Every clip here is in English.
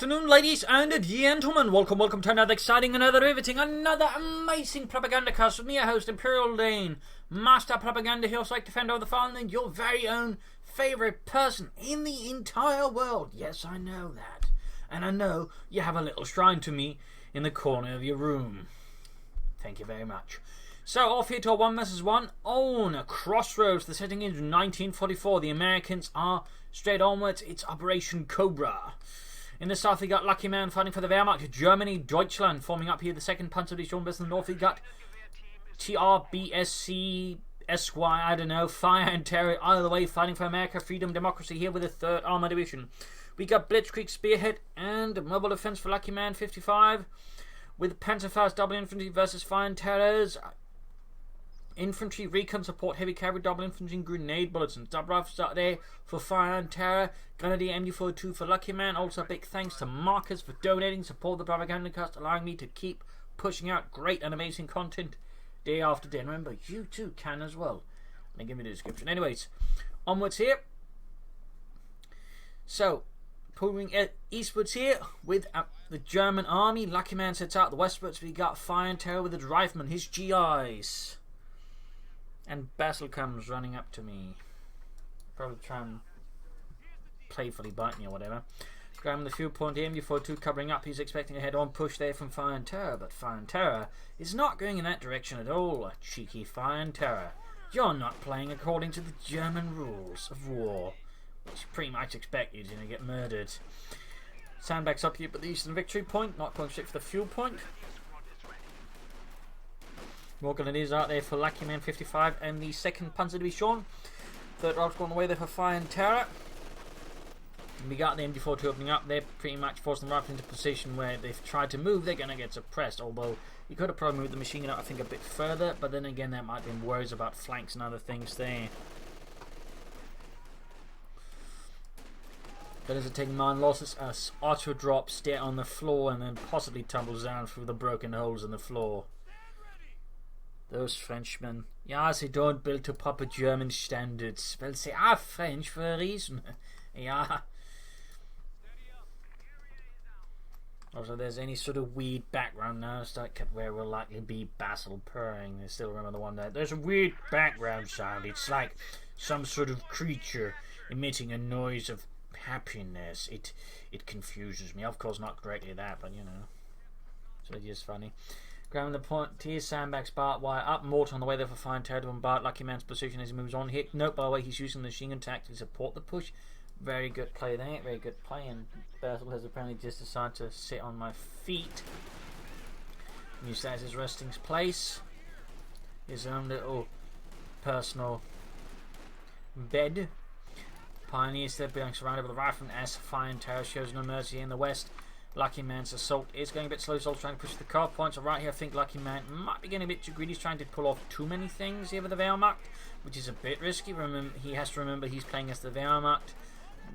afternoon, ladies and gentlemen. Welcome to another exciting, another riveting, another amazing Propagandacast with me, your host, Imperial Dane, Master Propaganda Hero, Psych Defender of the Fallen, and your very own favourite person in the entire world. Yes, I know that. And I know you have a little shrine to me in the corner of your room. Thank you very much. So, off here to a 1 vs 1 on Crossroads. The setting is 1944. The Americans are straight onwards. It's Operation Cobra. In the south, we got Luckyman fighting for the Wehrmacht. Germany, Deutschland forming up here. The 2nd Panzerdivision. In the north, we got TRBSC, SY, I don't know, Fire and Terror, either way, fighting for America, freedom, democracy here with the 3rd Armored Division. We got Blitzkrieg, Spearhead, and Mobile Defense for Luckyman 55. With Panzerfaust Double Infantry versus Fire and Terrors. Infantry, Recon Support, Heavy Cavalry, Double Infantry, and Grenade Bullets. And Double Rifles out there for Fire and Terror. Grenadier MD42 for Luckyman. Also a big thanks to Marcus for donating. Support the Propagandacast, allowing me to keep pushing out great and amazing content day after day. And remember, you too can as well. Let me give you the description. Anyways, onwards here. So, pulling eastwards here with the German army. Luckyman sets out the westwards. We got Fire and Terror with the Rifleman, his GIs. And Basil comes running up to me. Probably try and playfully bite me or whatever. Grabbing the fuel point here, MD42 covering up. He's expecting a head-on push there from Fire and Terror, but Fire and Terror is not going in that direction at all. Cheeky Fire and Terror. You're not playing according to the German rules of war, which you pretty much expect you're going to get murdered. Sandbags up here, but the eastern victory point, not going straight for the fuel point. More Grenadiers out there for Luckyman 55 and the 2nd Panzerdivision. 3rd Route going away there for Fire and Terror. And we got the MD42 opening up. They're pretty much forcing them right into position where they've tried to move. They're going to get suppressed. Although you could have probably moved the machine gun out, I think, a bit further. But then again, there might have been worries about flanks and other things there. But as it taking 9 losses, as auto drops stay on the floor and then possibly tumbles down through the broken holes in the floor. Those Frenchmen, yeah, they don't build to proper German standards. Well, they are French for a reason. Yeah. Also, there's any sort of weird background now, where will likely be Basil purring. I still remember the one that there's a weird background sound. It's like some sort of creature emitting a noise of happiness. It confuses me. Of course, not directly that, but you know, so it's just funny. Grabbing the point here, sandbags, barbed wire up. Mortar on the way there for Fire and Terror to bombard Luckyman's position as he moves on. Hit. Note, by the way, he's using the machine gun attack to support the push. Very good play there. Very good play. And Basil has apparently just decided to sit on my feet. And use that as his resting place. His own little personal bed. Pioneers still being surrounded with a rifle as Fire and Terror shows no mercy in the west. Luckyman's assault is going a bit slow. He's also trying to push the car points. So right here, I think Luckyman might be getting a bit too greedy. He's trying to pull off too many things here with the Wehrmacht, which is a bit risky. Remember, he has to remember he's playing as the Wehrmacht,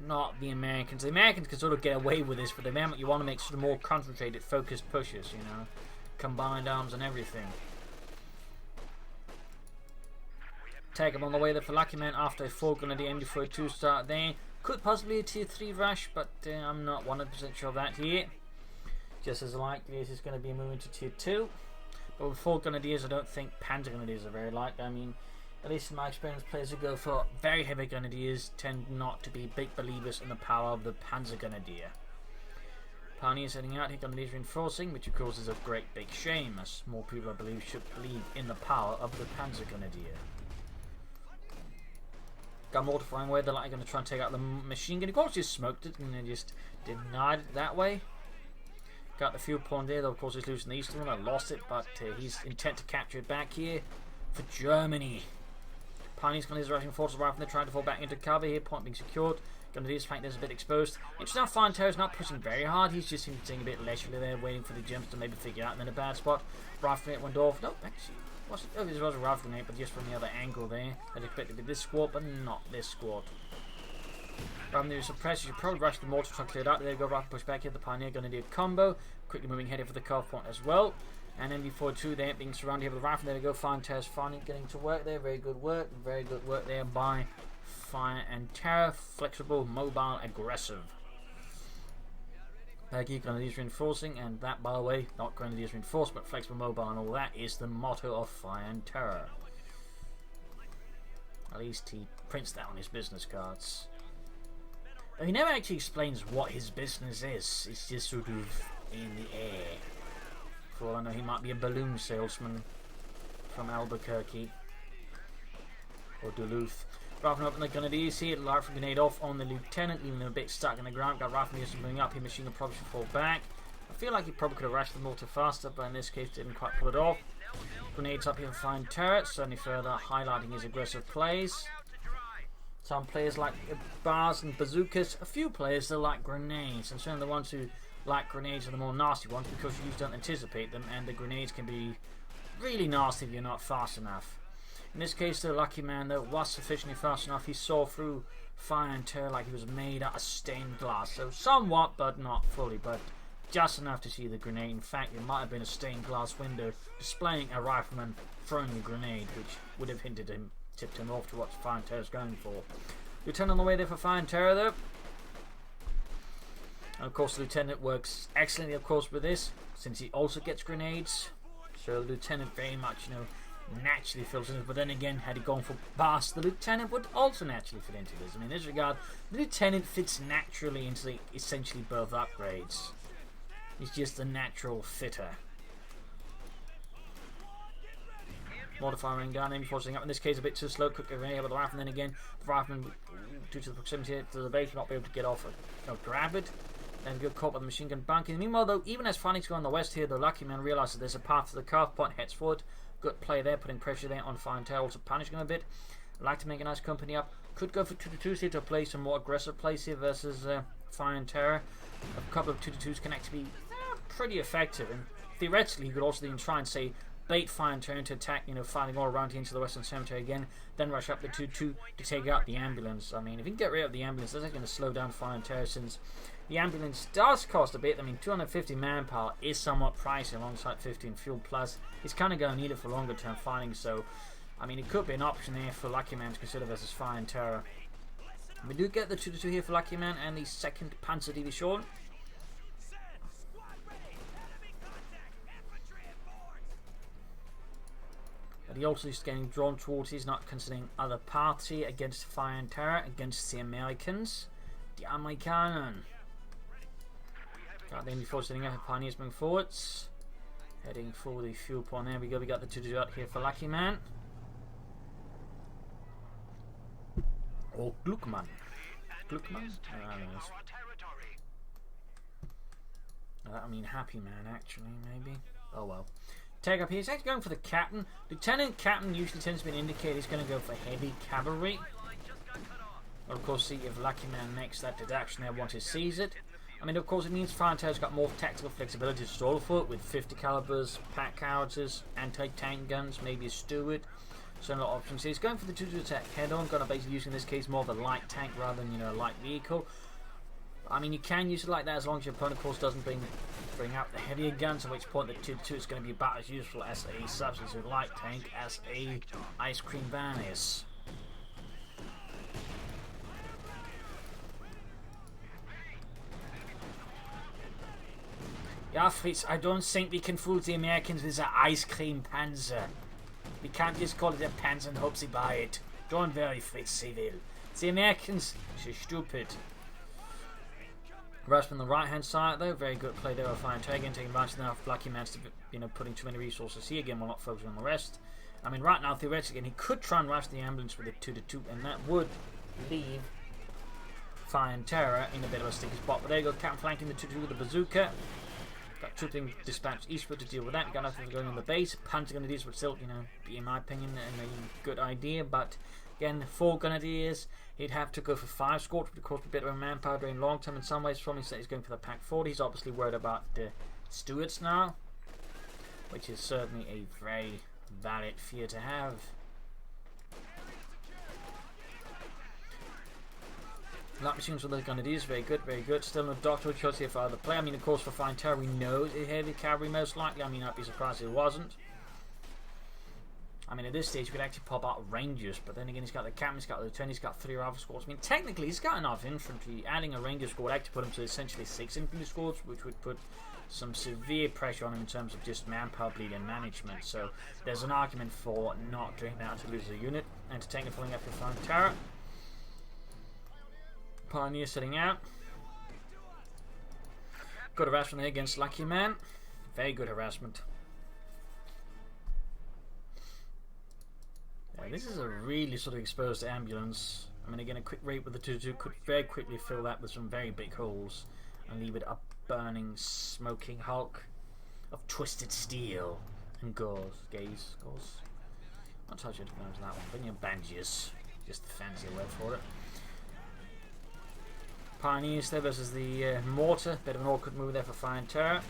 not the Americans. The Americans can sort of get away with this, but the Wehrmacht, you want to make sort of more concentrated, focused pushes, you know, combined arms and everything. Take him on the way there for Luckyman after a 4 Grenadier MD42 start there. Could possibly a tier 3 rush, but I'm not 100% sure of that here. Just as likely as it's going to be moving to tier 2. But with 4 Grenadiers, I don't think Panzer Grenadiers are very likely. I mean, at least in my experience, players who go for very heavy Grenadiers tend not to be big believers in the power of the Panzer Grenadier. Pioneers heading out here, Grenadiers reinforcing, which of course is a great big shame, as more people I believe should believe in the power of the Panzer Grenadier. Got mortifying away, they're likely going to try and take out the machine gun. Of course, just smoked it and then just denied it that way. Got the fuel point there, though, of course, he's losing the eastern one. I lost it, but he's intent to capture it back here for Germany. Pioneers gun is rushing forward to the right, and they're trying to fall back into cover here. Point being secured. Grenadiers flank there's a bit exposed. It's now Fire and Terror's not pushing very hard. He's just sitting a bit leisurely there, waiting for the Germans to maybe figure out. And then a bad spot. Rifle grenade went off. No, actually. Oh, this was a rifle grenade, but just from the other angle there. I'd expect it to be this squad, but not this squad. Rather than suppress, you should probably rush the mortar try to clear it out. There you go, rifle push back here. The Pioneer going to do a combo. Quickly moving headed for the cuff point as well. And MD42 there being surrounded here with the rifle. There we go. Fire and Terror's finally getting to work there. Very good work. Very good work there by Fire and Terror. Flexible, mobile, aggressive. Baggy Grenadiers reinforcing, and that, by the way, not Grenadiers reinforced, but flexible mobile and all that is the motto of Fire and Terror. At least he prints that on his business cards. But he never actually explains what his business is. It's just sort of in the air. For all I know, he might be a balloon salesman from Albuquerque or Duluth. Rifleman up in the Grenadiers here, rifle grenade off on the lieutenant, leaving him a bit stuck in the ground. Got rifleman moving up, his machine gun probably should fall back. I feel like he probably could have rushed the mortar faster, but in this case didn't quite pull it off. Grenades up here for fine turrets, certainly further highlighting his aggressive plays. Some players like bars and bazookas, a few players that like grenades, and certainly the ones who like grenades are the more nasty ones because you don't anticipate them, and the grenades can be really nasty if you're not fast enough. In this case, the Luckyman, though, was sufficiently fast enough. He saw through Fire and Terror like he was made out of stained glass. So somewhat, but not fully, but just enough to see the grenade. In fact, it might have been a stained glass window displaying a rifleman throwing a grenade, which would have tipped him off to what Fire and Terror is going for. Lieutenant on the way there for Fire and Terror, though. And of course, the Lieutenant works excellently, of course, with this, since he also gets grenades. So the Lieutenant very much, naturally fills in, but then again, had he gone for Bass, the Lieutenant would also naturally fit into this. I mean, in this regard, the Lieutenant fits naturally into essentially both upgrades. He's just a natural fitter. Modifying gun, aim forcing up. In this case, a bit too slow. Quick over with the rifle, and then again, the rifleman, due to the proximity to the base, will not be able to get off and grab it. And get caught by the machine gun bunker. Meanwhile, though, even as fighting's going on the west here, the Luckyman realizes there's a path to the carve point, heads forward. Good play there, putting pressure there on Fire and Terror, also punishing him a bit. Like to make a nice company up. Could go for 2-2s here to play some more aggressive plays here versus Fire and Terror. A couple of 2-2s can actually be pretty effective, and theoretically he could also then try and say bait Fire and Terror into attack, fighting all around here into the Western Cemetery again, then rush up the 2-2 to take out the ambulance. I mean, if you can get rid of the ambulance, that's going to slow down Fire and Terror, since the ambulance does cost a bit. I mean, 250 manpower is somewhat pricey alongside 15 fuel, plus he's kind of going to need it for longer term fighting, so I mean, it could be an option there for Luckyman to consider versus Fire and Terror. We do get the 2-2 here for Luckyman and the 2nd Panzer Division. But he also is getting drawn towards, he's not considering other paths here against Fire and Terror, against the Americans. The Amerikanen. Got them before setting up, Pioneers moving forwards. Heading for the fuel point. There we go, we got the 2-2 out here for Luckyman. Or Gluckman. Gluckman? I mean Happy Man, actually, maybe. Oh well. Take up here. He's actually going for the Captain. Lieutenant Captain usually tends to be an indicator he's going to go for heavy cavalry. Well, of course, see if Luckyman makes that deduction there once he sees it. I mean, of course, it means Fire and Terror's got more tactical flexibility to stall for it, with 50 calibers, pack howitzers, anti-tank guns, maybe a Stewart. So a lot of options. So he's going for the 2-2 attack head-on, going to basically use in this case more of a light tank rather than a light vehicle. I mean, you can use it like that as long as your opponent, of course, doesn't bring out the heavier guns, at which point the 2-2 is going to be about as useful as a substitute light tank as a ice cream van is. Yeah, Fritz, I don't think we can fool the Americans with the ice cream panzer. We can't just call it a panzer and hope they buy it. Don't worry, Fritz, they will. The Americans, they're stupid. Rush from the right hand side though, very good play there by Fire and Terror, again taking advantage now of Luckyman's putting too many resources here again while not focusing on the rest. I mean, right now theoretically he could try and rush the ambulance with a 2-2, and that would leave Fire and Terror in a bit of a sticky spot. But there you go, Captain flanking the 2-2 with the bazooka. Got trooping dispatched eastward to deal with that. Got nothing going on the base. Panzer Grenadiers would still, be in my opinion a good idea, but again, 4 Grenadiers. He'd have to go for 5 squad, which would of course be a bit of a manpower drain long term in some ways. From he's going for the Pack 40. He's obviously worried about the Stewards now, which is certainly a very valid fear to have. Light machines with the Grenadiers, very good, very good. Still no doctor choice here for other play. I mean, of course, for Fire and Terror, we know it's heavy cavalry most likely. I mean, I'd be surprised if it wasn't. I mean, at this stage, we could actually pop out Rangers, but then again, he's got the captain, he's got the lieutenant, he's got 3 rifle squads. I mean, technically, he's got enough infantry. Adding a Ranger squad would actually put him to essentially 6 infantry squads, which would put some severe pressure on him in terms of just manpower bleed and management. So there's an argument for not doing that to lose a unit. Entertainer pulling up your FireandTerror. Pioneer setting out. Good harassment there against Luckyman. Very good harassment. Yeah, this is a really sort of exposed ambulance. I mean, again, a quick raid with the 2-2 could very quickly fill that with some very big holes and leave it a burning, smoking hulk of twisted steel and gauze. I'll touch it if that one. Bring your bandages. Just the fancy word for it. Pioneers there versus the mortar. Bit of an awkward move there for FireandTerror.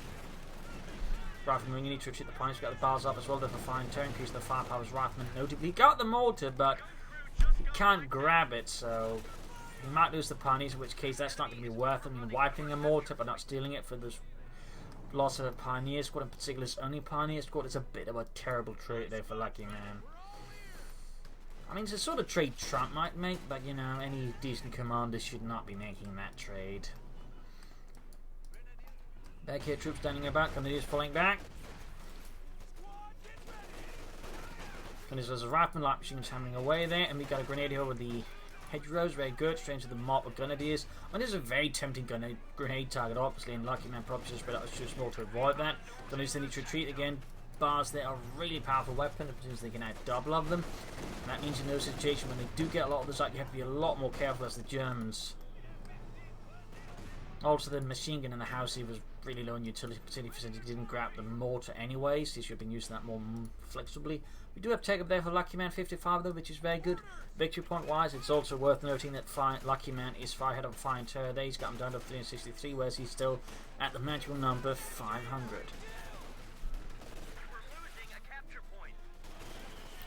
Rifleman, you need to retreat the Pioneers. Got the bars up as well there for FireandTerror. Increase the firepower as Rifleman notably. Got the mortar, but he can't grab it, so he might lose the Pioneers, in which case that's not going to be worth it. I mean, wiping a mortar but not stealing it for this loss of a Pioneer squad, in particular his only Pioneer squad, is a bit of a terrible trait there for Luckyman. I mean, it's a sort of trade Trump might make, but you know, any decent commander should not be making that trade. Back here, troops standing about, Grenadiers falling back. And there's a rifleman light machines hammering away there, and we got a grenadier with the hedgerows, very good, straight into the mob of grenadiers. And this is a very tempting grenade target, obviously, and Luckyman probably should spread out too small to avoid that. Grenadiers then need to retreat again. Bars there are a really powerful weapon, it means they can add double of them. And that means in those situations when they do get a lot of this out, you have to be a lot more careful as the Germans. Also, the machine gun in the house here was really low in utility, particularly since he didn't grab the mortar anyway, so he should have been using that more flexibly. We do have take up there for Luckyman 55 though, which is very good. Victory point wise, it's also worth noting that Luckyman is far ahead of FireandTerror there. He's got him down to 363, whereas he's still at the magical number 500.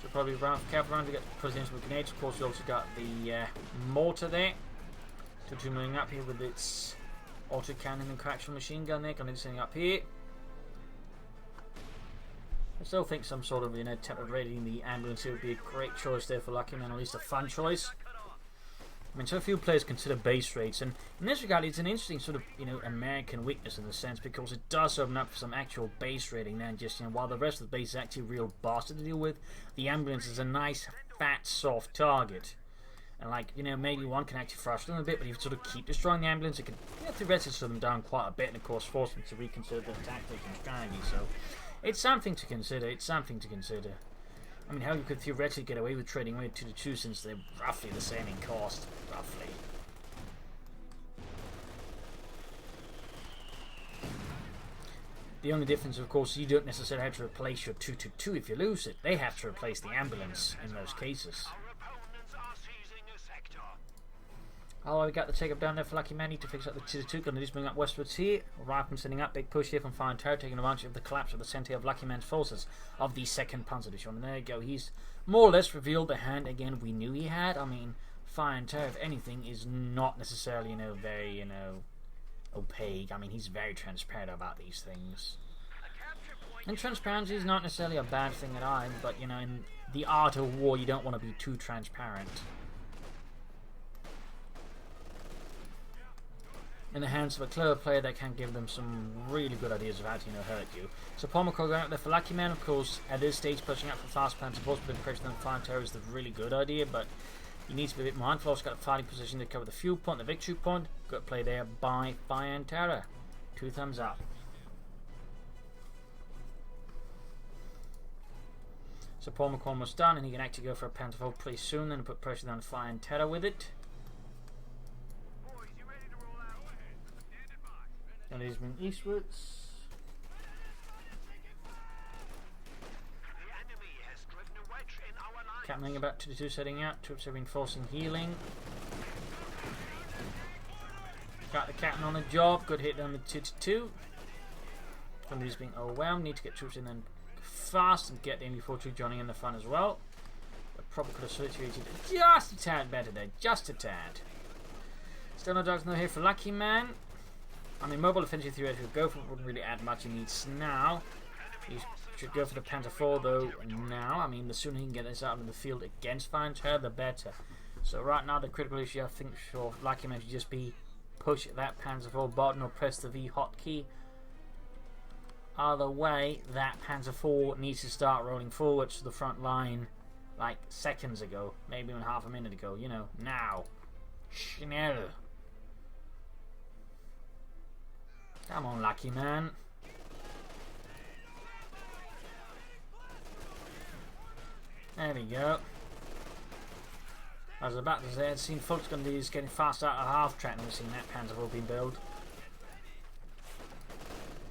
So probably careful around to get presidential grenades. Of course, you also got the mortar there. 2 moving up here with its autocannon and coaxial machine gun there. Grenades sitting up here. I still think some sort of, tempered raiding the ambulance here would be a great choice there for Luckyman, or at least a fun choice. I mean, so few players consider base raids, and in this regard, it's an interesting sort of, American weakness in a sense, because it does open up for some actual base raiding. Then just, while the rest of the base is actually a real bastard to deal with, the ambulance is a nice, fat, soft target. And maybe one can actually frustrate them a bit, but if you sort of keep destroying the ambulance, it can theoretically slow them down quite a bit, and of course force them to reconsider their tactics and strategy. So it's something to consider. I mean, how you could theoretically get away with trading away 2-2 since they're roughly the same in cost, roughly. The only difference, of course, you don't necessarily have to replace your 2-2 if you lose it. They have to replace the ambulance in most cases. Oh, we got the take up down there for Luckyman. Need to fix up the 2-2. Gonna just bring up westwards here. Rifleman sending up. Big push here from FireandTerror, taking advantage of the collapse of the centre of Luckyman's forces of the 2nd Panzer Division. And there you go. He's more or less revealed the hand again we knew he had. I mean, FireandTerror, if anything, is not necessarily, very, opaque. I mean, he's very transparent about these things. And transparency is not necessarily a bad thing at all, but, in the art of war, you don't want to be too transparent. In the hands of a clever player that can give them some really good ideas of how to, hurt you. So Paul McCall going out there for Luckyman, of course, at this stage, pushing out for fast plan support, putting pressure on FireandTerror is the really good idea, but he needs to be a bit mindful. Also got a fighting position to cover the fuel point, the victory point. Good play there by FireandTerror. 2 thumbs up. So Paul McCall was done, and he can actually go for a Pantherfold pretty soon, and put pressure on FireandTerror with it. And he's been eastwards. Captaining about 2-2 setting out. Troops are reinforcing healing. Got the captain on the job. Good hit on the 2-2. Somebody's being overwhelmed. Need to get troops in then fast and get the MB-42 joining in the fun as well. But probably could have situated just a tad better there. Just a tad. Still no dogs no here for Luckyman. I mean, mobile offensive theoretically go for it, wouldn't really add much. He needs now. He's Should go for the Panzer IV though now. I mean, the sooner he can get this out of the field against FireandTerror, the better. So right now the critical issue I think for Luckyman should just be push that Panzer IV button or press the V hotkey. Either way, that Panzer IV needs to start rolling forwards to the front line like seconds ago, maybe even half a minute ago, you know, now. Schnell. Come on, Luckyman. There we go. I was about to say, I'd seen folks going to be getting fast out of half track, and we've seen that Panzer IV being built.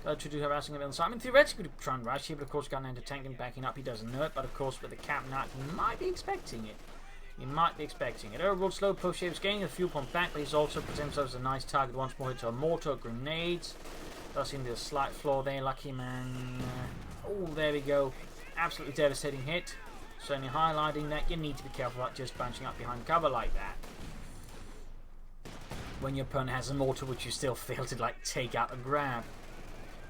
To do harassing him on the side. I mean, theoretically, he could try and rush here, but of course, got into tank and backing up. He doesn't know it, but of course, with the cap nut, he might be expecting it. He might be expecting it. Overall, slow push here. He's getting a fuel pump back, but he's also put himself as a nice target once more into a mortar, grenades. Does seem to be a slight flaw there, Luckyman. Oh, there we go. Absolutely devastating hit. Certainly highlighting that you need to be careful about just bunching up behind cover like that. When your opponent has a mortar which you still fail to like take out and grab.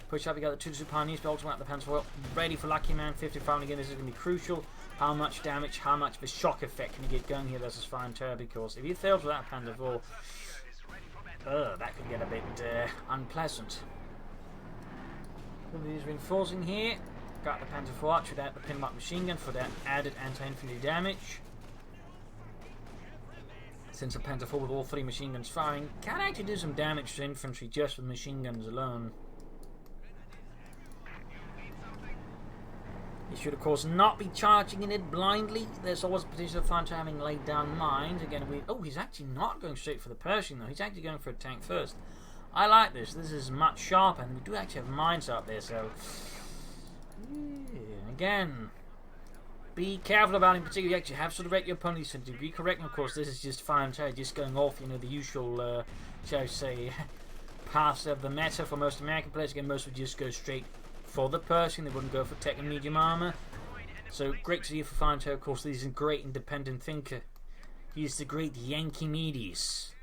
Push up, you got the 2 Pioneers, but ultimately the Panzer IV ready for Luckyman. 55 again, this is going to be crucial. How much damage, how much of a shock effect can you get going here versus FireandTerror? Because if he fails with that Panzer IV, that could get a bit unpleasant. He's reinforcing here. Got the Panzer IV Arch without the pinlock machine gun for that added anti-infantry damage. Since the Panzer IV with all 3 machine guns firing can actually do some damage to infantry just with machine guns alone. You should, of course, not be charging in it blindly. There's always a potential of FireandTerror having laid down mines. Again, he's actually not going straight for the Pershing, though. He's actually going for a tank first. I like this. This is much sharper, and we do actually have mines out there, so... Again, be careful about in particular. You actually have sort of rate your opponent to a degree correct. And of course, this is just FireandTerror just going off, you know, the usual, shall I say, paths of the meta for most American players. Again, most would just go straight for the Pershing. They wouldn't go for tech and medium armor. So great to see for FireandTerror. Of course, he's a great independent thinker. He's the great Yankee Medes.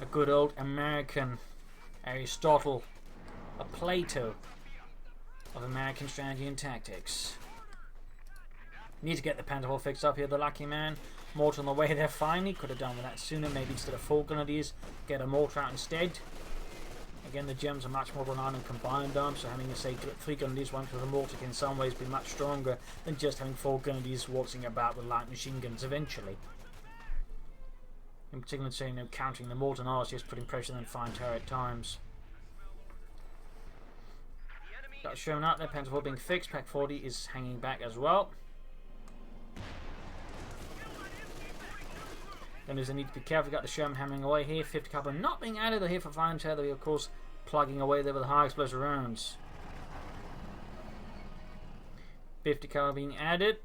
A good old American Aristotle, a Plato of American strategy and tactics. Need to get the Panzer IV fixed up here, the Luckyman. Mortar on the way there finally. Could have done with that sooner. Maybe instead of 4 grenadiers, get a mortar out instead. Again, the Germans are much more reliant on combined arms, so having, say, 3 grenadiers, one with a mortar can in some ways be much stronger than just having 4 grenadiers waltzing about with light machine guns eventually. In particular, say, you know, countering the mortar and ours, just putting pressure on FireandTerror at times. That's shown up there. Panzer IV being fixed. Pack 40 is hanging back as well. Then there's a need to be careful. Got the Sherman hammering away here. 50 caliber not being added here for FireandTerror. They're of course plugging away there with high explosive rounds. 50 caliber being added.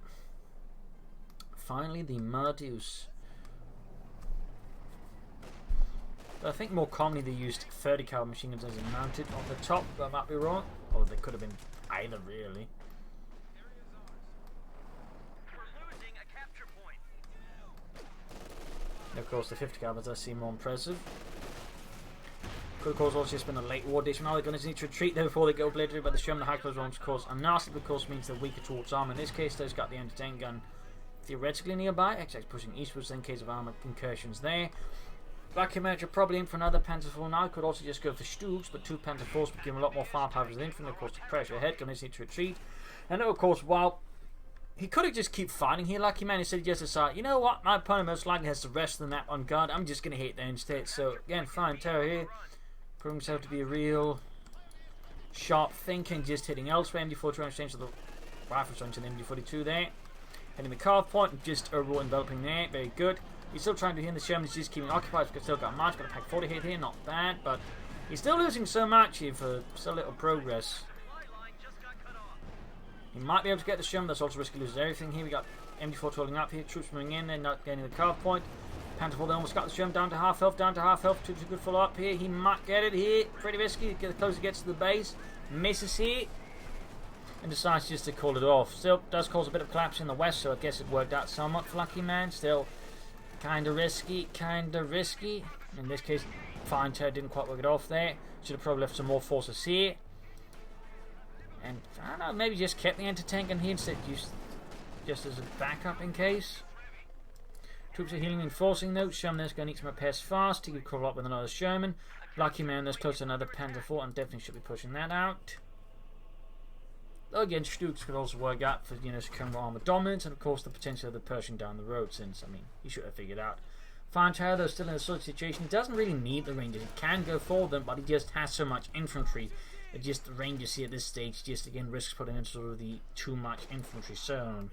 Finally, the Mardeus. I think more commonly they used 30 caliber machine guns as it mounted on the top, but I might be wrong. Or they could have been either, really. And of course, the 50 caliber does seem more impressive. Could of course also just been a late war dish. Now they're going to need to retreat there before they go obliterated by the Sherman. The high close rounds, of course, are nasty, but of course means they're weaker towards armor. In this case, they've got the anti-tank gun theoretically nearby. XX pushing eastwards in case of armor incursions there. Luckyman are probably in for another Panzer IV now. Could also just go for Stugs, but 2 Panzer IVs would give him a lot more firepower as an infantry. Of course, to pressure ahead, going to need to retreat. And of course, while he could have just keep fighting here, Luckyman, instead he just decided, you know what, my opponent most likely has the rest of the map on guard. I'm just going to hit there instead. So again, FireandTerror here, proving himself to be a real sharp thinker and just hitting elsewhere. MD4 to exchange to the rifles onto the MD42 there. Hitting the carve point and just overall enveloping there. Very good. He's still trying to hit the Shermans, just keeping occupied. He's still got March, got a pack 40 hit here, not bad, but he's still losing so much here for so little progress. He might be able to get the Sherman, that's also risky loses everything here. We got MD4 holding up here, troops moving in, they're not getting the carve point. Panzer IV, they almost got the Sherman down to half health, Troops a good follow up here. He might get it here, pretty risky, get the closer he gets to the base, misses here, and decides just to call it off. Still does cause a bit of collapse in the west, so I guess it worked out somewhat for Luckyman. Still kinda risky. In this case, FireandTerror didn't quite work it off there. Should have probably left some more forces here. And, I don't know, maybe just kept the anti-tank in here instead, just as a backup in case. Troops are healing and forcing though. Sherman there's going to need some repairs fast. He could crawl up with another Sherman. Luckyman there's close to another Panzer IV and definitely should be pushing that out. Again, Stuks could also work out for, securing armor dominance and of course the potential of the Pershing down the road, since, he should have figured out. FireandTerror though still in a sort of situation. He doesn't really need the Rangers. He can go for them, but he just has so much infantry that just the Rangers here at this stage just again risks putting into sort of the too much infantry zone.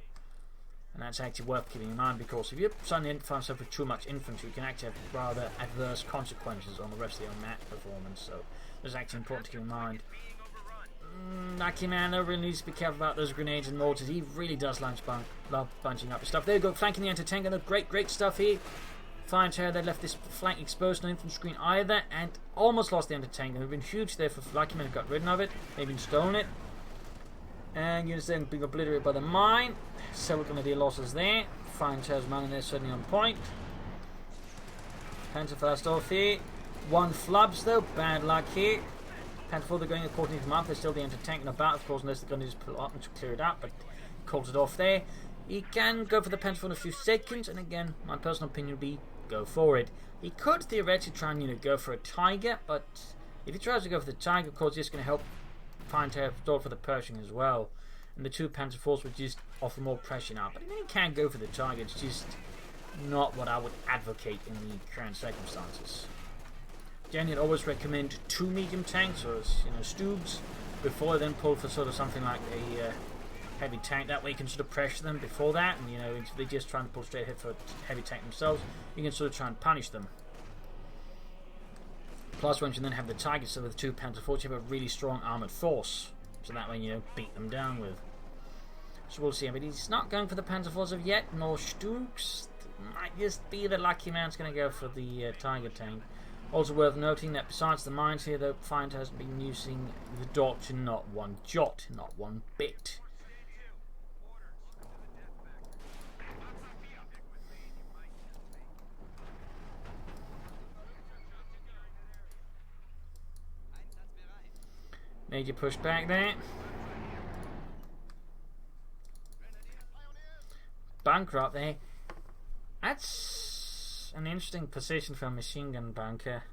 And that's actually worth keeping in mind, because if you suddenly find yourself with too much infantry, you can actually have rather adverse consequences on the rest of your map performance. So it's actually important to keep in mind. Luckyman though really needs to be careful about those grenades and mortars. He really does love bunching up his stuff. There you go, flanking the anti-tank. Great stuff here. FireandTerror, they left this flank exposed, no infantry screen either, and almost lost the anti-tank. They've been huge there for Luckyman, got rid of it, maybe even stolen it. And units then being obliterated by the mine. Several grenadier losses there. FireandTerror's man in there certainly on point. Panzer fast off here. One flubs though, bad luck here. Panzer IV, they're going according to command. There's still the anti-tank in the battle, of course, unless they're going to just pull up and clear it out, but calls it off there. He can go for the Panzer IV in a few seconds, and again, my personal opinion would be go for it. He could theoretically try and go for a Tiger, but if he tries to go for the Tiger, of course, it's going to help FireandTerror stall for the Pershing as well. And the two Panzer IVs would just offer more pressure now. But he can go for the Tiger. It's just not what I would advocate in the current circumstances. Generally, I'd always recommend 2 medium tanks, or Stubes, before then pull for sort of something like a heavy tank. That way you can sort of pressure them before that, and if they just try and pull straight ahead for a heavy tank themselves, you can sort of try and punish them. Plus, once you then have the Tiger, so with the 2 Panzer IVs, you have a really strong armoured force. So that way, beat them down with. So we'll see. But he's not going for the Panzer IVs of yet, nor Stuks. Might just be that Luckyman's going to go for the Tiger tank. Also worth noting that besides the mines here, though, FireandTerror hasn't been using the doctrine not one jot, not one bit. Major push back there. Bunker up there. That's an interesting position for a machine gun bunker.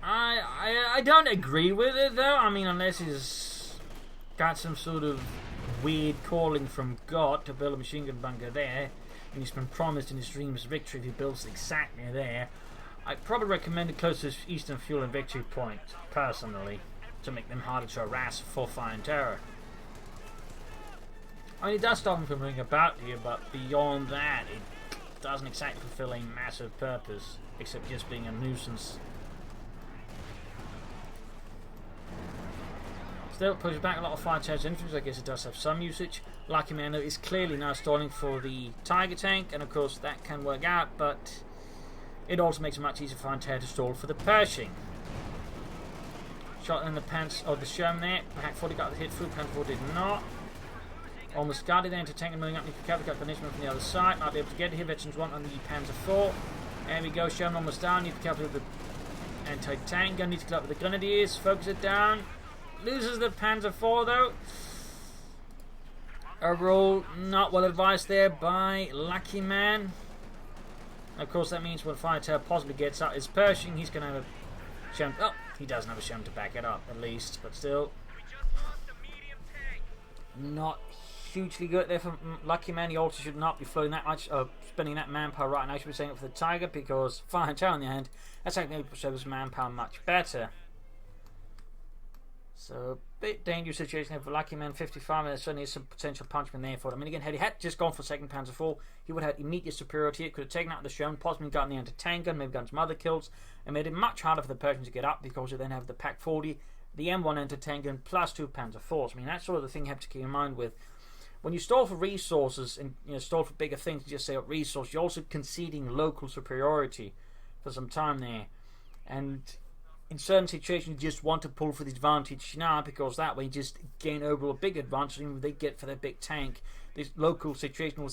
I don't agree with it though. Unless he's got some sort of weird calling from God to build a machine gun bunker there, and he's been promised in his dreams victory if he builds it exactly there. I'd probably recommend it close to Eastern Fuel and Victory Point, personally, to make them harder to harass for FireandTerror. It does stop them from moving about here, but beyond that, it doesn't exactly fulfill a massive purpose, except just being a nuisance. Still pushes back a lot of FireandTerror's infantry, I guess it does have some usage. Luckyman is clearly now stalling for the Tiger tank, and of course that can work out, but it also makes it much easier for FireandTerror to stall for the Pershing. Shot in the pants of the Sherman there. Hack 40 got the hit through, Panzer IV did not. Almost guarded there into tank and moving up. Need to cover, got punishment from the other side. Might be able to get here. Veterans 1 on the Panzer IV. There we go, Sherman almost down. Need to cover with the anti-tank gun. Need to collect with the Grenadiers. Focus it down. Loses the Panzer IV though. Overall, not well advised there by Luckyman. Of course, that means when FireandTerror possibly gets out his Pershing, he's going to have a Sherman. Oh, he doesn't have a Sherman to back it up, at least. But still, not hugely good there for Luckyman. He also should not be floating that much, spending that manpower right now. He should be saving it for the Tiger, because FireandTerror, on the hand, that's actually shows his manpower much better. So, a bit dangerous situation here for Luckyman. 55, and there certainly is some potential punchman there for him. Again, had he had just gone for second Panzer IV, he would have had immediate superiority. It could have taken out the Sherman, possibly gotten the anti-tank gun, maybe gotten some other kills, and made it much harder for the Persians to get up, because they then have the Pack 40, the M1 anti-tank gun, plus 2 Panzer IVs. That's sort of the thing you have to keep in mind with. When you stall for resources, and stall for bigger things, just say resource, you're also conceding local superiority for some time there. And in certain situations, you just want to pull for the advantage now, because that way you just gain overall big advantage they get for their big tank. This local situation will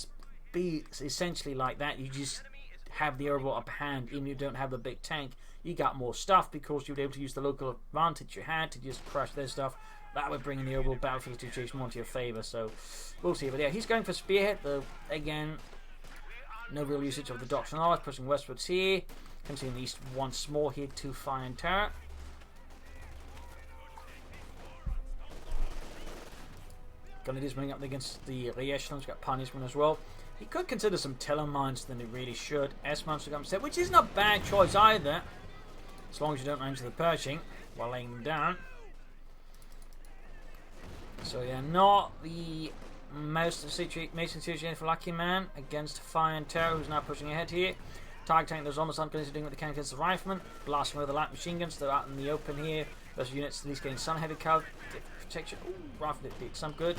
be essentially like that. You just have the overall upper hand, even if you don't have the big tank. You got more stuff because you were able to use the local advantage you had to just crush their stuff. That would bring in the overall battlefield situation more into your favour, so we'll see. But yeah, he's going for Spearhead, though, again, no real usage of the Doctrine Knowledge, pushing westwards here. Can see at least once more here to FireandTerror. Grenadiers running up against the Echelons, got punishment as well. He could consider some Telemines than he really should. S-mounts to come set, which isn't a bad choice either, as long as you don't run into the Pershing while laying them down. So yeah, not the most situation for Luckyman against FireandTerror, who's now pushing ahead here. Target tank that's almost unconscious doing what they can against the riflemen, blasting away the light machine guns. They're out in the open here. Versus units at least getting some heavy cover protection. Ooh, rifle did some good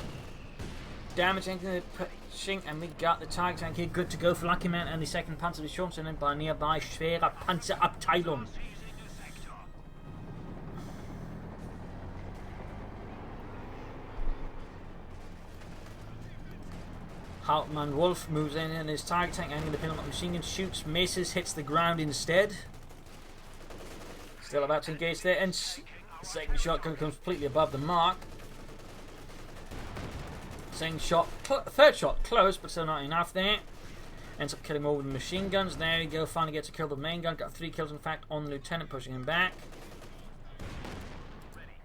damaging the pushing, and we got the target tank here good to go for Luckyman and the second Panzerdivision by nearby Schwere Panzerabteilung. Hauptmann Wolf moves in and his target tank angling the pin on machine gun, shoots, misses, hits the ground instead. Still about to engage there, and the second shot comes completely above the mark. Second shot, third shot close, but still not enough there. Ends up killing more with the machine guns. There you go, finally gets to kill the main gun. Got 3 kills in fact on the lieutenant, pushing him back.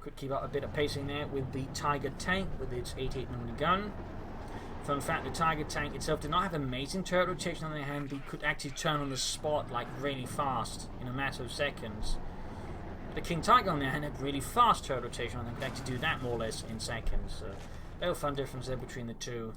Could keep up a bit of pacing there with the Tiger tank with its 88mm gun. Fun fact, the Tiger tank itself did not have amazing turret rotation on the other hand, but it could actually turn on the spot like really fast in a matter of seconds. The King Tiger on the other hand had really fast turret rotation and could actually do that more or less in seconds. So little fun difference there between the two.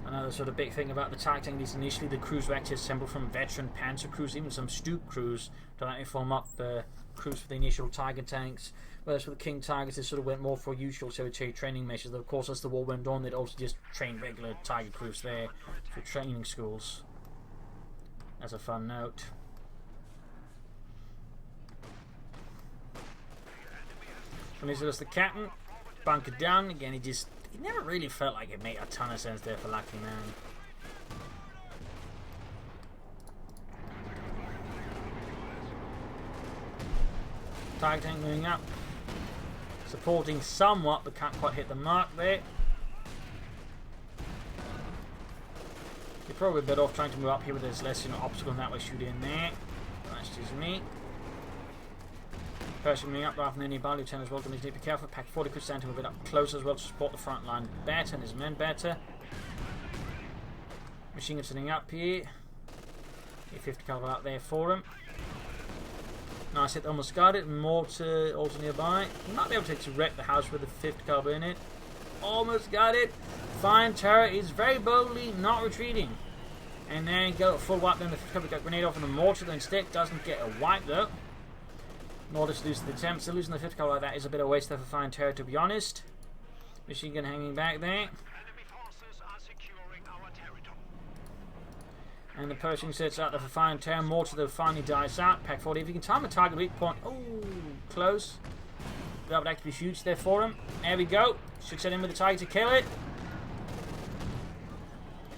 Another sort of big thing about the Tiger tank is initially the crews were actually assembled from veteran Panzer crews, even some Stuke crews, to actually form up the crews for the initial Tiger tanks. Whereas for the King Tigers, they sort of went more for usual military training measures. Though of course, as the war went on, they'd also just train regular Tiger crews there for training schools. As a fun note. From his the captain, bunkered down again. It never really felt like it made a ton of sense there for Luckyman. Tiger tank moving up, supporting somewhat, but can't quite hit the mark there. You're probably better off trying to move up here where there's less obstacle and that way shoot in there. That's just me. Pershing moving up rather than any bar. Lieutenant as well, going to need to be careful. Pack 40 could stand him a bit up close as well to support the front line better and his men better. Machine gun sitting up here. Get 50 caliber out there for him. Nice hit, almost got it. Mortar also nearby. Might be able to wreck the house with the 50 caliber in it. Almost got it. FireandTerror is very boldly not retreating. And there you go, full wipe. Then the 50 caliber got grenade off on the mortar. Then instead doesn't get a wipe though. Nor just lose the attempt. So losing the 50 caliber like that is a bit of a waste there for FireandTerror, to be honest. Machine gun hanging back there. And the Pershing sits out there for FireandTerror. Mortar though finally dies out. Pack 40. If you can time a target weak point. Oh, close. That would actually be huge there for him. There we go. Should set in with the Tiger to kill it.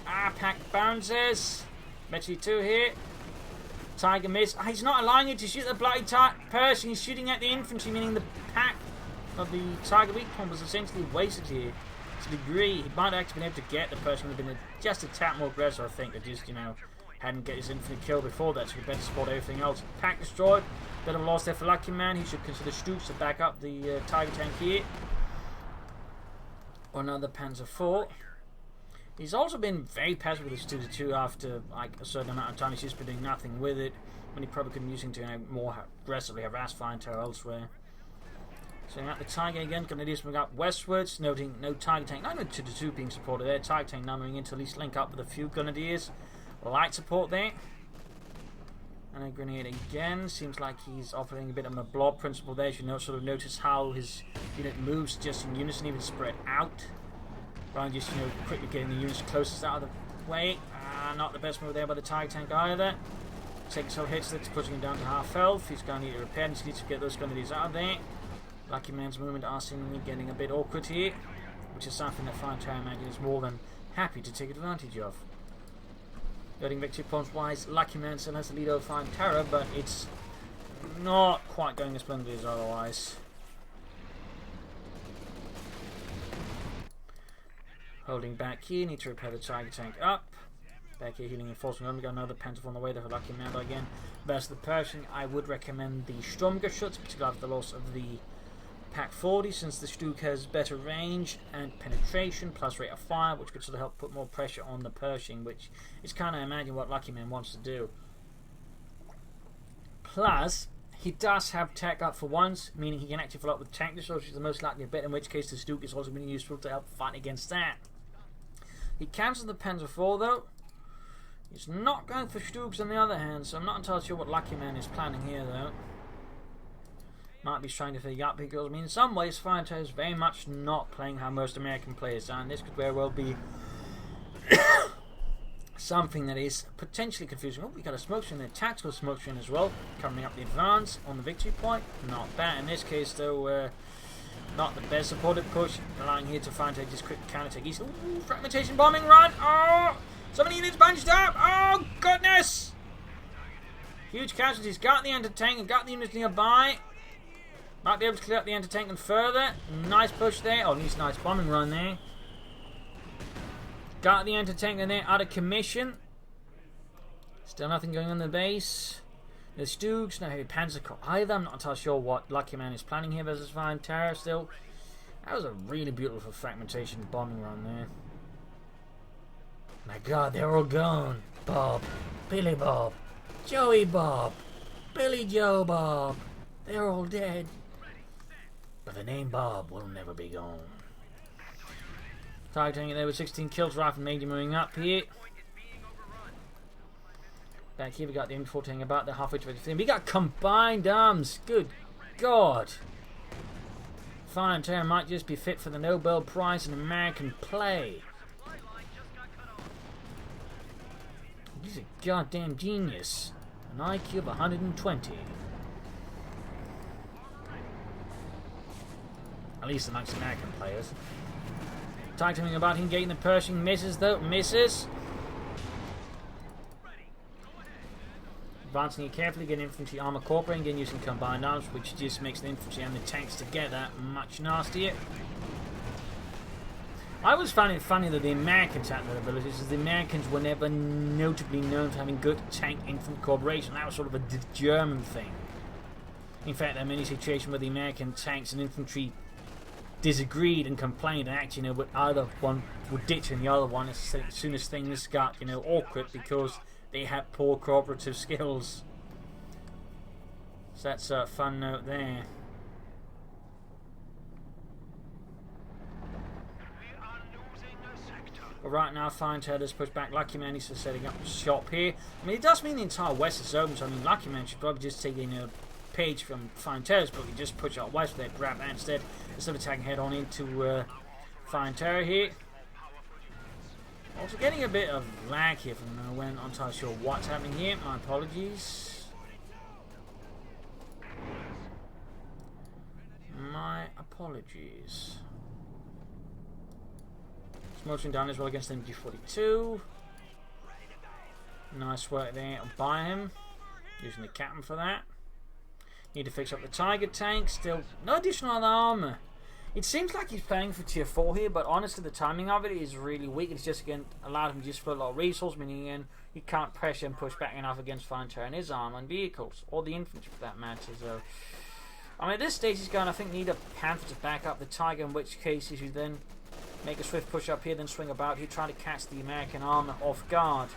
Ah, Pack bounces. Metry 2 here. Tiger miss. Ah, he's not allowing it to shoot the bloody Pershing. He's shooting at the infantry, meaning the pack of the Tiger weak point was essentially wasted here. To a degree, he might have actually been able to get the Pershing. Would have been just a tad more aggressive, I think. Or just, hadn't get his infantry killed before that, so he better support everything else. Pack destroyed. Bit of a loss there for Luckyman. He should consider Stoops to back up the Tiger tank here. Or another Panzer IV. He's also been very passive with his 2-2 after like a certain amount of time. He's just been doing nothing with it when he probably could be using to more aggressively harass FireandTerror elsewhere. So out the Tiger again, Grenadiers moving up westwards, noting no Tiger tank, not even 2-2 being supported there. Tiger tank now moving in to at least link up with a few Grenadiers. Light support there. And a grenade again. Seems like he's offering a bit of a blob principle there. You know, sort of notice how his unit moves just in unison, even spread out. Rather than just, quickly getting the units closest out of the way. Not the best move there by the Tiger tank either. Taking some hits, that's pushing him down to half health. He's going to need to repair, and he needs to get those Grenadiers out of there. Luckyman's movement are seemingly getting a bit awkward here, which is something that FireandTerror imagine is more than happy to take advantage of. Getting victory points wise, Luckyman still has the lead over FireandTerror, but it's not quite going as splendidly as otherwise. Holding back here, need to repair the Tiger tank up. Back here, healing and forcing on. We got another Panther on the way there for Luckyman, but again, versus the Pershing, I would recommend the Sturmgeschütz, particularly after the loss of the Pack 40, since the Stuk has better range and penetration, plus rate of fire, which could sort of help put more pressure on the Pershing, which is kind of, imagine what Luckyman wants to do. Plus, he does have tech up for once, meaning he can actually follow up with tank destroyers, which is the most likely bit, in which case the Stuk is also really useful to help fight against that. He cancels the Panzer 4 though. He's not going for Stuks on the other hand, so I'm not entirely sure what Luckyman is planning here though. Might be trying to figure out, because I mean in some ways FireandTerror is very much not playing how most American players are, and this could very well be something that is potentially confusing. Oh, we got a smoke screen, a tactical smoke screen as well, coming up the advance on the victory point. Not bad in this case though. Not the best supported push, allowing here to FireandTerror just quick counter take easy. Ooh, fragmentation bombing run. Oh, so many units bunched up. Oh goodness! Huge casualties. Got the anti-tank and got the units nearby. Might be able to clear up the anti-tank and further. Nice push there. Oh, at least nice bombing run there. Got the anti-tank in there out of commission. Still nothing going on the base. The Stuks, no heavy Panzer Corps either. I'm not entirely sure what Luckyman is planning here versus FireandTerror still. That was a really beautiful fragmentation bombing run there. My god, they're all gone. Bob, Billy Bob, Joey Bob, Billy Joe Bob. They're all dead. But the name Bob will never be gone. Targeting it there with 16 kills. Rifle Major moving up here. Back here we got the M14 about the halfway to 15. We got combined arms. Good God. FireandTerror might just be fit for the Nobel Prize in American play. He's a goddamn genius. An IQ of 120. At least amongst American players. Targeting about him, getting the Pershing. Misses though. Misses. Advancing it carefully, getting infantry armor corps and again using combined arms, which just makes the infantry and the tanks together much nastier. I always found it funny that the Americans had their abilities, as the Americans were never notably known for having good tank-infantry cooperation. That was sort of a German thing. In fact, there are many situations where the American tanks and infantry disagreed and complained, and actually, would either one would ditch and the other one as soon as things got, awkward because they had poor cooperative skills. So that's a fun note there. But right now, FireandTerror has pushed back. Luckyman is setting up shop here. I mean, it does mean the entire west is open, so I mean, Luckyman should probably just take a page from FireandTerror's book and just push out west there, grab that instead of attacking head on into FireandTerror here. Also getting a bit of lag here from nowhere. Not entirely sure what's happening here. My apologies. My apologies. Smoking down as well against MG42. Nice work there by him. Using the captain for that. Need to fix up the Tiger tank. Still no additional other armor. It seems like he's playing for tier 4 here, but honestly the timing of it is really weak. It's just again allowed him to just put a lot of resources, meaning again he can't pressure and push back enough against FireandTerror and his armor and vehicles, or the infantry for that matter. So I mean at this stage he's going to, I think, need a Panther to back up the Tiger, in which case if you then make a swift push up here, then swing about here, trying to catch the American armor off guard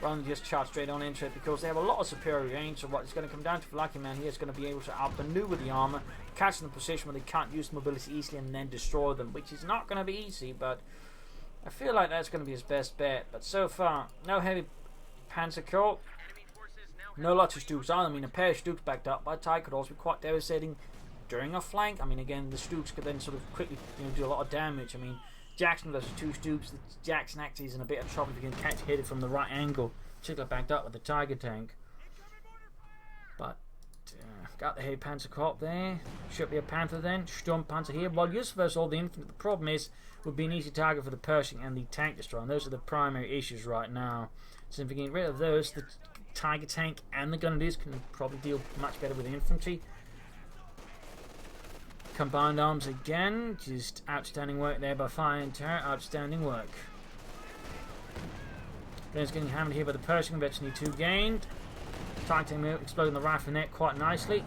rather than just charge straight on into it, because they have a lot of superior range. So what it's going to come down to for Luckyman here is going to be able to outmaneuver the armor, catch them in a position where they can't use mobility easily, and then destroy them, which is not going to be easy, but I feel like that's going to be his best bet. But so far, no heavy Panzer Corps, no lots of Stuks either. I mean, a pair of Stuks backed up by Tiger could also be quite devastating during a flank. I mean, again, the Stuks could then sort of quickly do a lot of damage. I mean, Jackson versus 2 Stuks. Jackson actually is in a bit of trouble if you can catch hit it from the right angle. Particularly backed up with the Tiger tank. But got the heavy Panzer Corps there. Should be a Panther then. Sturm Panzer here. Well, USF versus all the infantry. The problem is would be an easy target for the Pershing and the tank destroyer. And those are the primary issues right now. So if we get rid of those, the Tiger Tank and the Grenadiers can probably deal much better with the infantry. Combined arms again, just outstanding work there by FireandTerror, outstanding work. Then it's getting hammered here by the Pershing, eventually 2 gained. Tiger Tank exploding the rifle net quite nicely.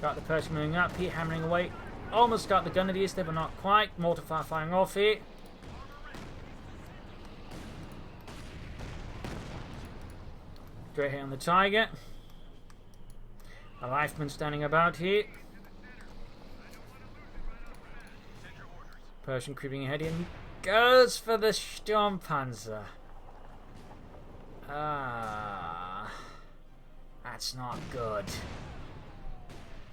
Got the Pershing moving up here, hammering away. Almost got the Grenadiers there, but not quite. Mortar fire firing off here. Great hit on the Tiger. A Rifleman standing about here. Pershing creeping ahead in. Goes for the Sturmpanzer. That's not good.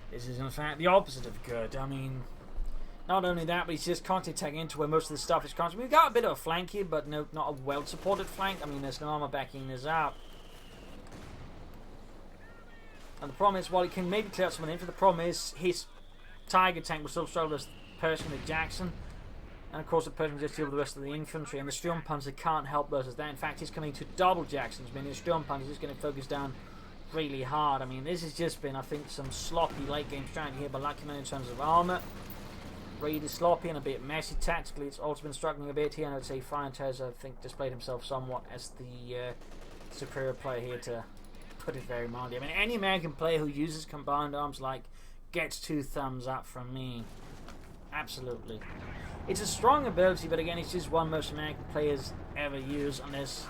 This is in fact the opposite of good. I mean, not only that, but he's just constantly tagging into where most of the stuff is constantly. We've got a bit of a flank here, but no, not a well-supported flank. I mean, there's no armor backing this up. And the problem is, while he can maybe clear out some of the infantry, the problem is his Tiger Tank will still struggle with Pershing and Jackson. And of course the Pershing just deal with the rest of the infantry, and the Sturmpanzer can't help versus that. In fact, he's coming to double Jackson's, meaning the Sturmpanzer is just going to focus down really hard. I mean, this has just been, I think, some sloppy late game strategy here by Luckyman in terms of armor. Really sloppy and a bit messy tactically. It's also been struggling a bit here, and I'd say FireandTerror, I think, displayed himself somewhat as the superior player here, to put it very mildly. I mean, any American player who uses combined arms gets 2 thumbs up from me. Absolutely. It's a strong ability, but again, it's just one most American players ever use, unless,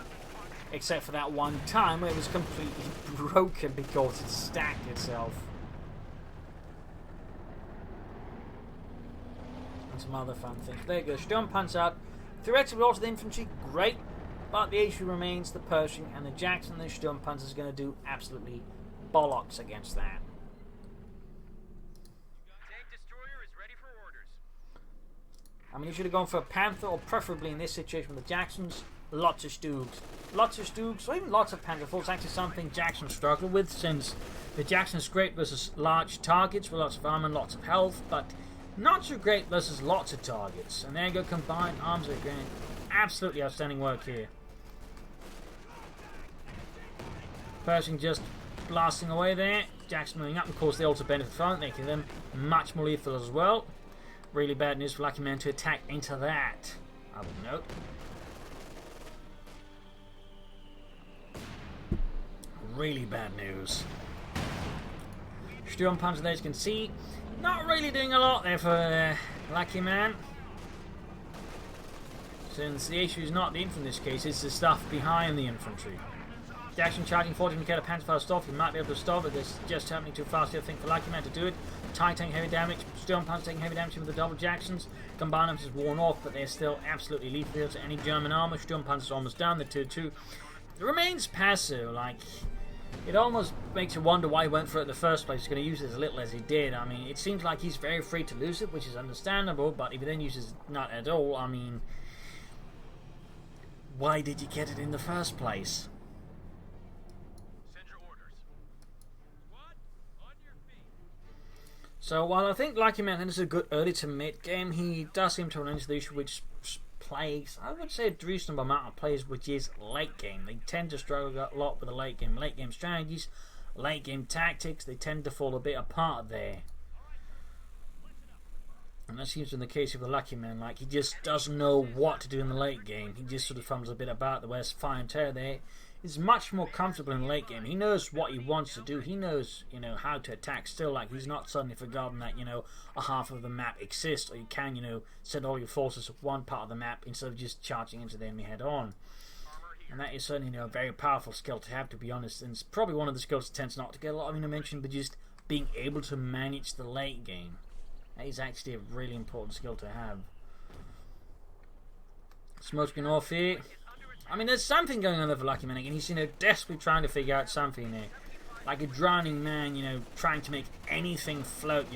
except for that one time where it was completely broken because it stacked itself. And some other fun things. There you go, Sturmpanzer out. Theoretically, also the infantry, great, but the issue remains the Pershing and the Jackson. The Sturmpanzer is going to do absolutely bollocks against that. I mean, you should have gone for a Panther, or preferably in this situation with the Jacksons, lots of Stoogs. Lots of Stoogs, or even lots of Panther. It's actually something Jackson struggled with, since the Jackson's great versus large targets with lots of armor and lots of health, but not so great versus lots of targets. And there you go, combined arms again. Absolutely outstanding work here. Pershing just blasting away there. Jackson moving up. Of course, they also benefit from it, making them much more lethal as well. Really bad news for Luckyman to attack into that, I would note. Really bad news. Sturmpanzer there, as you can see, not really doing a lot there for Luckyman. Since the issue is not the infantry in this case, it's the stuff behind the infantry. Jackson charging 40 to get a Panther stop. He might be able to stop it. It's just happening too fast here, I think, for Luckyman to do it. Tiger Tank heavy damage. Sturmpanzer taking heavy damage with the double Jacksons. Combined arms is worn off, but they're still absolutely lethal to any German armor. Sturmpanzer's almost down. The tier 2 remains passive. Like, it almost makes you wonder why he went for it in the first place. He's going to use it as little as he did. I mean, it seems like he's very free to lose it, which is understandable. But if he then uses it not at all, I mean, why did you get it in the first place? So while I think Luckyman is a good early to mid game, he does seem to run into the issue which plays, I would say, a reasonable amount of players, which is late game. They tend to struggle a lot with the late game strategies, late game tactics. They tend to fall a bit apart there. And that seems to be the case with the Luckyman. Like, he just doesn't know what to do in the late game. He just sort of fumbles a bit about the West. FireandTerror there is much more comfortable in the late game. He knows what he wants to do. He knows, how to attack still. Like, he's not suddenly forgotten that, a half of the map exists, or you can, send all your forces to one part of the map instead of just charging into the enemy head on. And that is certainly, a very powerful skill to have, to be honest. And it's probably one of the skills that tends not to get a lot of mention, but just being able to manage the late game. That is actually a really important skill to have. Smoking off here. I mean, there's something going on there for Luckyman again. He's, desperately trying to figure out something there. Like a drowning man, trying to make anything float,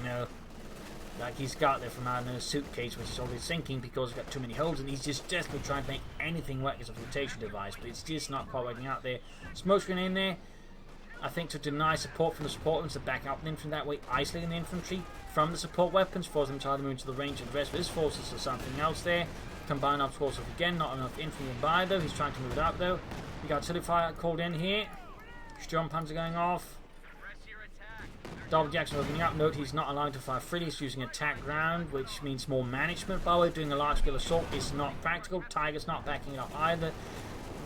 Like he's got there from out in a suitcase, which is always sinking because it's got too many holes, and he's just desperately trying to make anything work as a flotation device, but it's just not quite working out there. Smoke screen in there, I think, to deny support from the support weapons to back up the infantry, that way isolating the infantry from the support weapons, force them to either move into the range of the rest of his forces or something else there. Combined arms force again, not enough infantry by though. He's trying to move it up though. We got artillery fire called in here. Storm Panzer going off. Double Jackson opening up. Note he's not allowed to fire freely. He's using attack ground, which means more management. By the way, doing a large scale assault is not practical. Tiger's not backing it up either.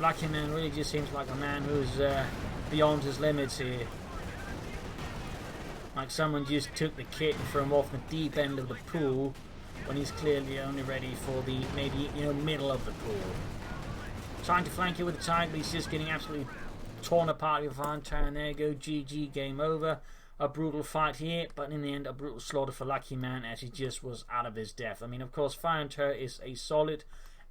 Luckyman really just seems like a man who's beyond his limits here. Like someone just took the kit and threw him off the deep end of the pool when he's clearly only ready for the maybe middle of the pool. Trying to flank it with the Tiger, but he's just getting absolutely torn apart with FireandTerror, and there you go, GG, game over. A brutal fight here, but in the end a brutal slaughter for Luckyman as he just was out of his depth. I mean, of course, FireandTerror is a solid,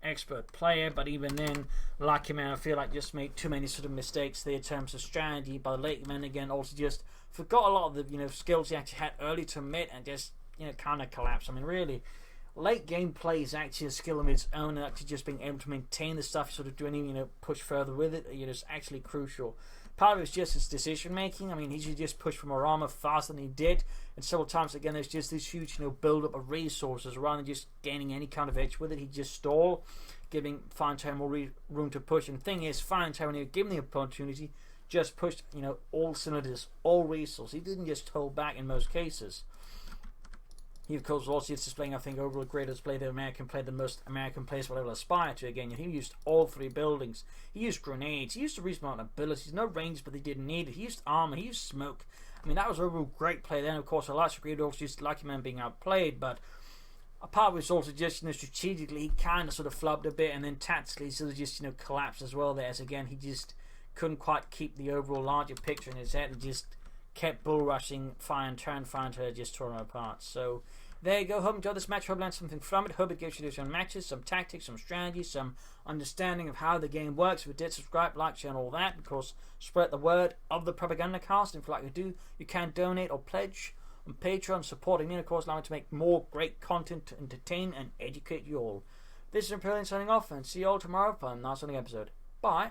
expert player, but even then, Luckyman, I feel like, just made too many sort of mistakes there in terms of strategy. But Luckyman again also just forgot a lot of the skills he actually had early to mid and just kind of collapsed. I mean, really, late game play is actually a skill of its own, and actually just being able to maintain the stuff, sort of doing push further with it, is actually crucial. Part of it was just his decision making. I mean, he should just push for more armor faster than he did, and several times again there's just this huge build up of resources rather than just gaining any kind of edge with it. He just stalled, giving FireandTerror more room to push. And the thing is, FireandTerror, when he was given the opportunity, just pushed all cylinders, all resources. He didn't just hold back in most cases. He, of course, was also displaying, I think, overall greater display the American player, the most American players will ever aspire to. Again, he used all three buildings. He used grenades. He used a reasonable amount of abilities. No range, but they didn't need it. He used armor. He used smoke. I mean, that was overall great play. Then, of course, a large degree also just Luckyman being outplayed. But a part of it was also just, strategically, he kind of sort of flubbed a bit, and then tactically, sort of just, collapsed as well there. As again, he just couldn't quite keep the overall larger picture in his head and just kept bull rushing FireandTerror, and FireandTerror just tore him apart. So there you go. Hope you enjoyed this match. Hope you learned something from it. Hope it gives you some matches, some tactics, some strategies, some understanding of how the game works. If you did, subscribe, like, share, and all that. Of course, spread the word of the Propagandacast. If you like to do, you can donate or pledge on Patreon, supporting me, and of course, allowing me to make more great content to entertain and educate you all. This is Imperial signing off, and see you all tomorrow for another episode. Bye.